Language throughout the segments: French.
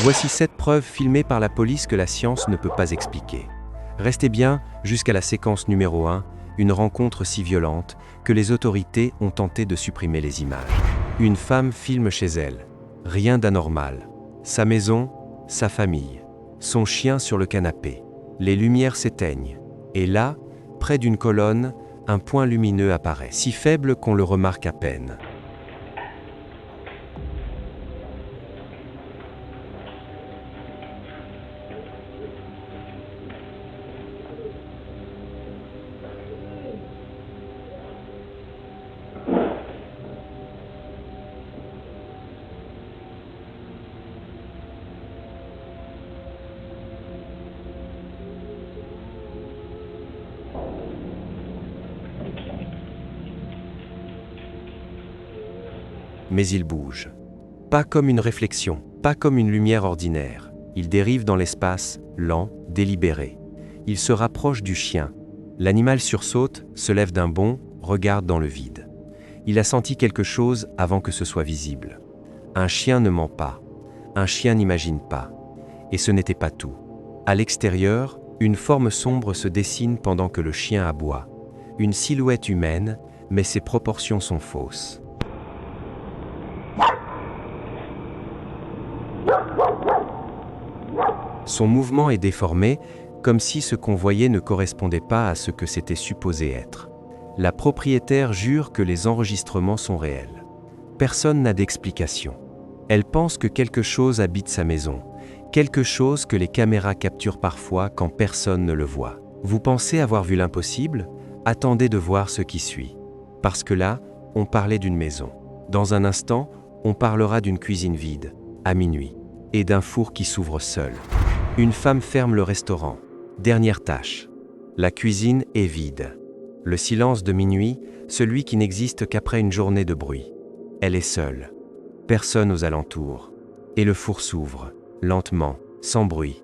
Voici 7 preuves filmées par la police que la science ne peut pas expliquer. Restez bien jusqu'à la séquence numéro 1, une rencontre si violente que les autorités ont tenté de supprimer les images. Une femme filme chez elle. Rien d'anormal. Sa maison, sa famille, son chien sur le canapé. Les lumières s'éteignent. Et là, près d'une colonne, un point lumineux apparaît, si faible qu'on le remarque à peine. Mais il bouge. Pas comme une réflexion, pas comme une lumière ordinaire. Il dérive dans l'espace, lent, délibéré. Il se rapproche du chien. L'animal sursaute, se lève d'un bond, regarde dans le vide. Il a senti quelque chose avant que ce soit visible. Un chien ne ment pas. Un chien n'imagine pas. Et ce n'était pas tout. À l'extérieur, une forme sombre se dessine pendant que le chien aboie. Une silhouette humaine, mais ses proportions sont fausses. Son mouvement est déformé, comme si ce qu'on voyait ne correspondait pas à ce que c'était supposé être. La propriétaire jure que les enregistrements sont réels. Personne n'a d'explication. Elle pense que quelque chose habite sa maison, quelque chose que les caméras capturent parfois quand personne ne le voit. Vous pensez avoir vu l'impossible? Attendez de voir ce qui suit. Parce que là, on parlait d'une maison. Dans un instant, on parlera d'une cuisine vide, à minuit, et d'un four qui s'ouvre seul. Une femme ferme le restaurant. Dernière tâche. La cuisine est vide. Le silence de minuit, celui qui n'existe qu'après une journée de bruit. Elle est seule. Personne aux alentours. Et le four s'ouvre, lentement, sans bruit.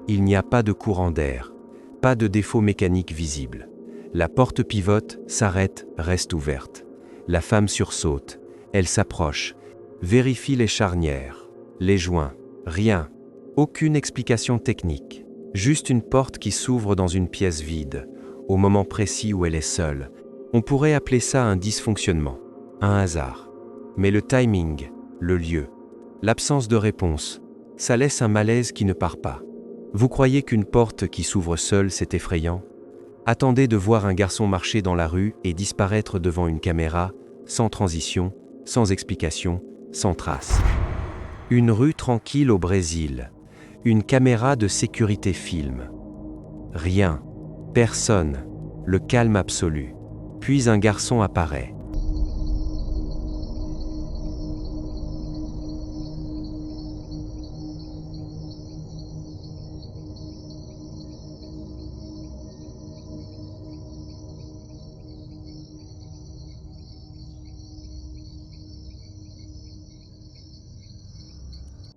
Il n'y a pas de courant d'air, pas de défaut mécanique visible. La porte pivote, s'arrête, reste ouverte. La femme sursaute, elle s'approche, vérifie les charnières, les joints, rien. Aucune explication technique. Juste une porte qui s'ouvre dans une pièce vide, au moment précis où elle est seule. On pourrait appeler ça un dysfonctionnement, un hasard. Mais le timing, le lieu, l'absence de réponse, ça laisse un malaise qui ne part pas. Vous croyez qu'une porte qui s'ouvre seule, c'est effrayant? Attendez de voir un garçon marcher dans la rue et disparaître devant une caméra, sans transition, sans explication, sans trace. Une rue tranquille au Brésil. Une caméra de sécurité filme. Rien. Personne. Le calme absolu. Puis un garçon apparaît.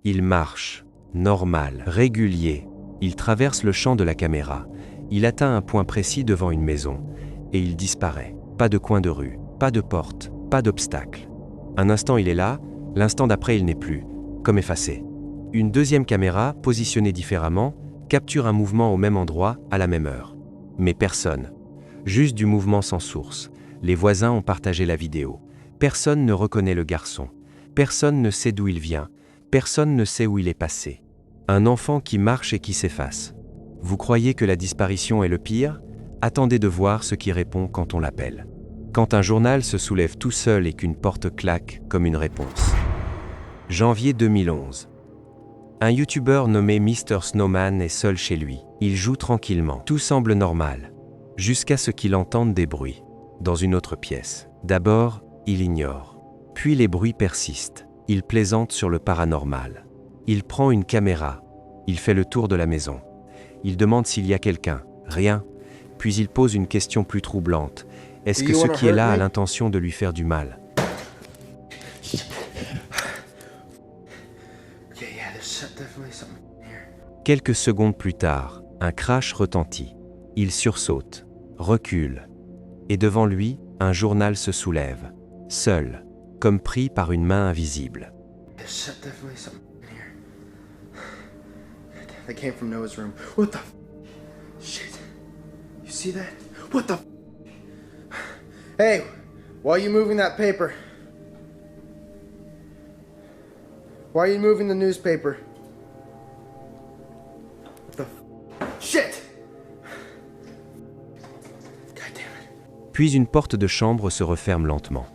Il marche, normal, régulier. Il traverse le champ de la caméra. Il atteint un point précis devant une maison. Et il disparaît. Pas de coin de rue, pas de porte, pas d'obstacle. Un instant il est là, l'instant d'après il n'est plus, comme effacé. Une deuxième caméra, positionnée différemment, capture un mouvement au même endroit, à la même heure. Mais personne. Juste du mouvement sans source. Les voisins ont partagé la vidéo. Personne ne reconnaît le garçon. Personne ne sait d'où il vient. Personne ne sait où il est passé. Un enfant qui marche et qui s'efface. Vous croyez que la disparition est le pire? Attendez de voir ce qui répond quand on l'appelle. Quand un journal se soulève tout seul et qu'une porte claque comme une réponse. Janvier 2011. Un youtubeur nommé Mr. Snowman est seul chez lui. Il joue tranquillement. Tout semble normal. Jusqu'à ce qu'il entende des bruits. dans une autre pièce. D'abord, il ignore. Puis les bruits persistent. Il plaisante sur le paranormal. Il prend une caméra. Il fait le tour de la maison. Il demande s'il y a quelqu'un. Rien. Puis il pose une question plus troublante. Est-ce que ce qui est là a l'intention de lui faire du mal? Quelques secondes plus tard, un crash retentit. Il sursaute, recule. Et devant lui, un journal se soulève, seul, comme pris par une main invisible. That came from Noah's room. What the shit? You see that? What the Hey, why are you moving that paper? Why are you moving the newspaper? What the shit? God damn it. Puis une porte de chambre se referme lentement.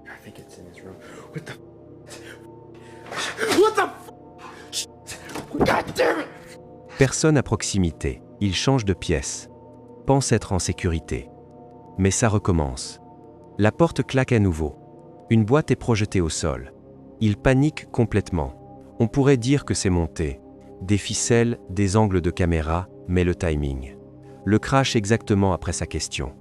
I think it's in his room. What the What the God damn it! Personne à proximité. Il change de pièce. Pense être en sécurité. Mais ça recommence. La porte claque à nouveau. Une boîte est projetée au sol. Il panique complètement. On pourrait dire que c'est monté. Des ficelles, des angles de caméra, mais le timing. Le crash exactement après sa question.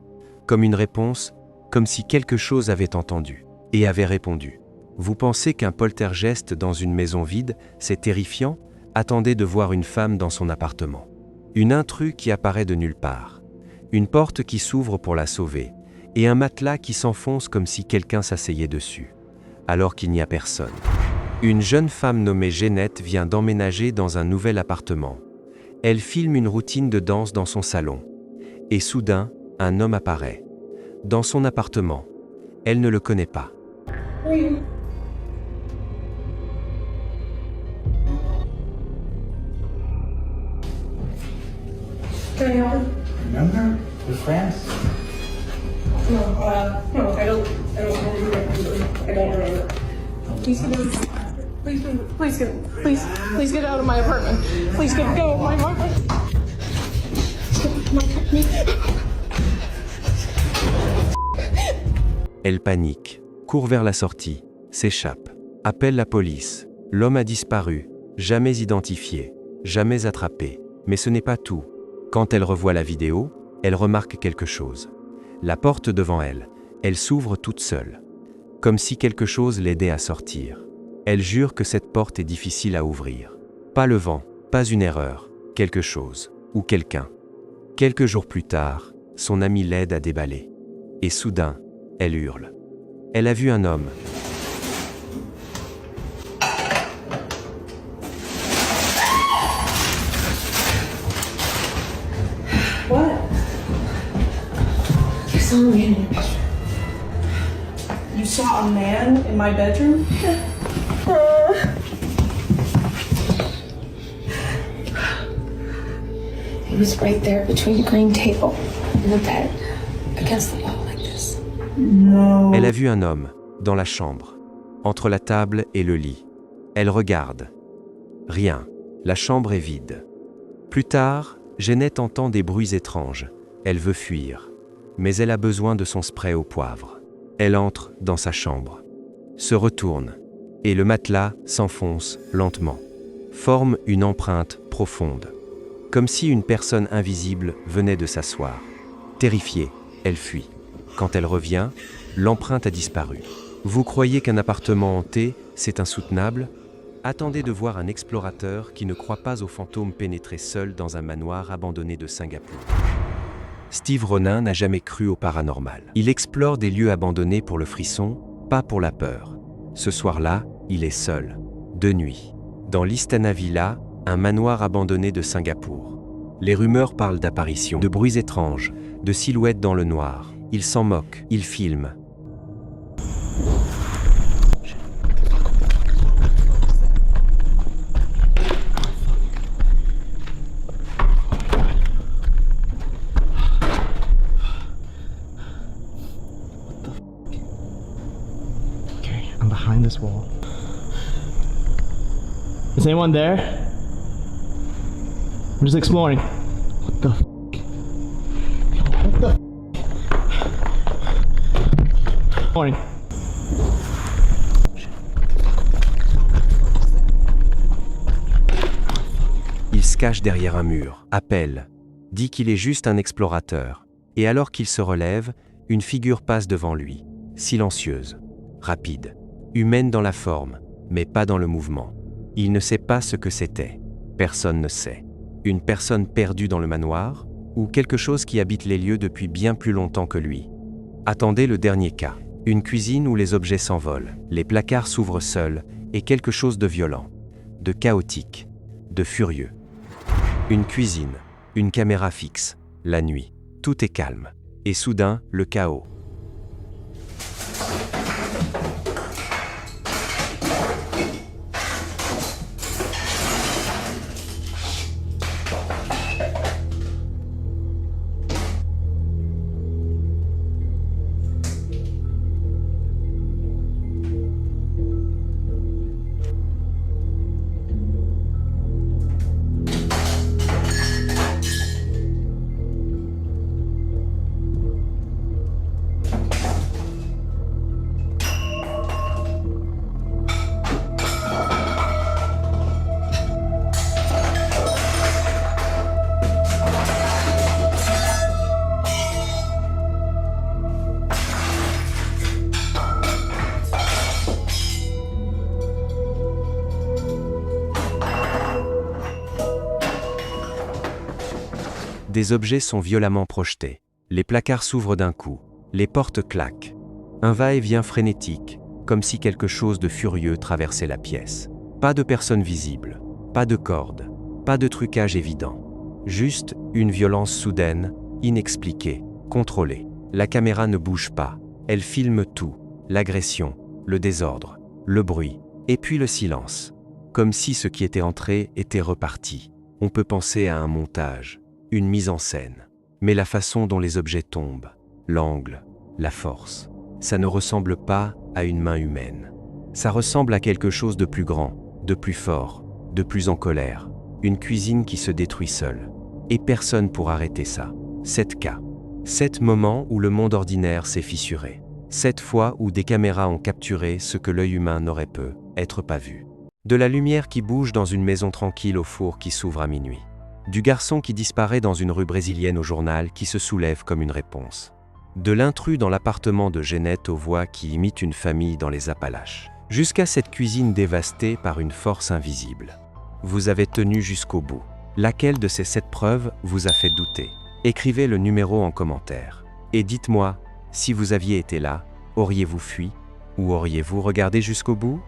Comme une réponse, comme si quelque chose avait entendu et avait répondu. Vous pensez qu'un poltergeist dans une maison vide, c'est terrifiant? Attendez de voir une femme dans son appartement. Une intrus qui apparaît de nulle part. Une porte qui s'ouvre pour la sauver. Et un matelas qui s'enfonce comme si quelqu'un s'asseyait dessus. Alors qu'il n'y a personne. Une jeune femme nommée Jeannette vient d'emménager dans un nouvel appartement. Elle filme une routine de danse dans son salon. Et soudain, un homme apparaît. Dans son appartement. Elle ne le connaît pas. Remember? We're friends. No, I don't remember. Please get out of my apartment. Please get out of my apartment. Elle panique, court vers la sortie, s'échappe, appelle la police. L'homme a disparu, jamais identifié, jamais attrapé. Mais ce n'est pas tout. Quand elle revoit la vidéo, elle remarque quelque chose. La porte devant elle, elle s'ouvre toute seule. Comme si quelque chose l'aidait à sortir. Elle jure que cette porte est difficile à ouvrir. Pas le vent, pas une erreur, quelque chose, ou quelqu'un. Quelques jours plus tard, son ami l'aide à déballer. Et soudain, elle hurle. Elle a vu un homme. What? I saw a man in my bedroom. You saw a man in my bedroom? He was right there between the green table and the bed, against the wall like this. No. Elle a vu un homme, dans la chambre, entre la table et le lit. Elle regarde. Rien. La chambre est vide. Plus tard, Jeannette entend des bruits étranges. Elle veut fuir. Mais elle a besoin de son spray au poivre. Elle entre dans sa chambre. Se retourne. Et le matelas s'enfonce lentement. Forme une empreinte profonde. Comme si une personne invisible venait de s'asseoir. Terrifiée, elle fuit. Quand elle revient, l'empreinte a disparu. Vous croyez qu'un appartement hanté, c'est insoutenable? Attendez de voir un explorateur qui ne croit pas aux fantômes pénétrer seul dans un manoir abandonné de Singapour. Steve Ronin n'a jamais cru au paranormal. Il explore des lieux abandonnés pour le frisson, pas pour la peur. Ce soir-là, il est seul, de nuit, dans l'Istana Villa, un manoir abandonné de Singapour. Les rumeurs parlent d'apparitions, de bruits étranges, de silhouettes dans le noir. Il s'en moque, il filme. I'm behind this wall. Is anyone there? I'm just exploring. What the Morning. Il se cache derrière un mur, appelle, dit qu'il est juste un explorateur. Et alors qu'il se relève, une figure passe devant lui, silencieuse, rapide, humaine dans la forme, mais pas dans le mouvement. Il ne sait pas ce que c'était. Personne ne sait. Une personne perdue dans le manoir, ou quelque chose qui habite les lieux depuis bien plus longtemps que lui. Attendez le dernier cas. Une cuisine où les objets s'envolent, les placards s'ouvrent seuls, et quelque chose de violent, de chaotique, de furieux. Une cuisine, une caméra fixe, la nuit. Tout est calme. Et soudain, le chaos. Des objets sont violemment projetés. Les placards s'ouvrent d'un coup. Les portes claquent. Un va-et-vient frénétique, comme si quelque chose de furieux traversait la pièce. Pas de personne visible, pas de corde, pas de trucage évident. Juste une violence soudaine, inexpliquée, contrôlée. La caméra ne bouge pas. Elle filme tout. L'agression, le désordre, le bruit, et puis le silence. Comme si ce qui était entré était reparti. On peut penser à un montage. Une mise en scène. Mais la façon dont les objets tombent, l'angle, la force, ça ne ressemble pas à une main humaine. Ça ressemble à quelque chose de plus grand, de plus fort, de plus en colère. Une cuisine qui se détruit seule. Et personne pour arrêter ça. 7 cas. 7 moments où le monde ordinaire s'est fissuré. 7 fois où des caméras ont capturé ce que l'œil humain n'aurait pu être pas vu. De la lumière qui bouge dans une maison tranquille au four qui s'ouvre à minuit. Du garçon qui disparaît dans une rue brésilienne au journal qui se soulève comme une réponse. De l'intrus dans l'appartement de Jeannette aux voix qui imitent une famille dans les Appalaches. Jusqu'à cette cuisine dévastée par une force invisible. Vous avez tenu jusqu'au bout. Laquelle de ces 7 preuves vous a fait douter? Écrivez le numéro en commentaire. Et dites-moi, si vous aviez été là, auriez-vous fui? Ou auriez-vous regardé jusqu'au bout?